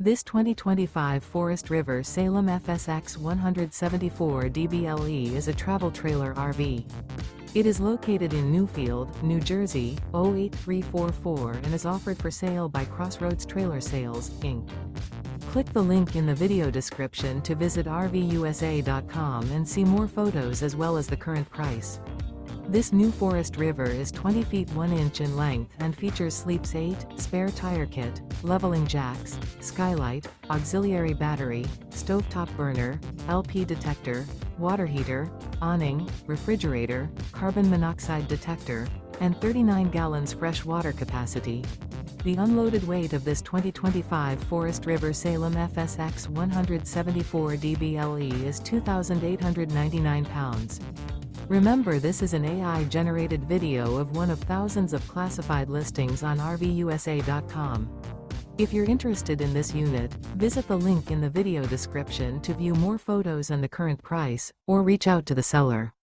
This 2025 Forest River Salem FSX 174 DBLE is a travel trailer RV. It is located in Newfield, New Jersey, 08344 and is offered for sale by Crossroads Trailer Sales, Inc. Click the link in the video description to visit RVUSA.com and see more photos as well as the current price. This new Forest River is 20 feet 1 inch in length and features sleeps 8, spare tire kit, leveling jacks, skylight, auxiliary battery, stovetop burner, LP detector, water heater, awning, refrigerator, carbon monoxide detector, and 39 gallons fresh water capacity. The unloaded weight of this 2025 Forest River Salem FSX 174 DBLE is 2,899 pounds. Remember, this is an AI-generated video of one of thousands of classified listings on RVUSA.com. If you're interested in this unit, visit the link in the video description to view more photos and the current price, or reach out to the seller.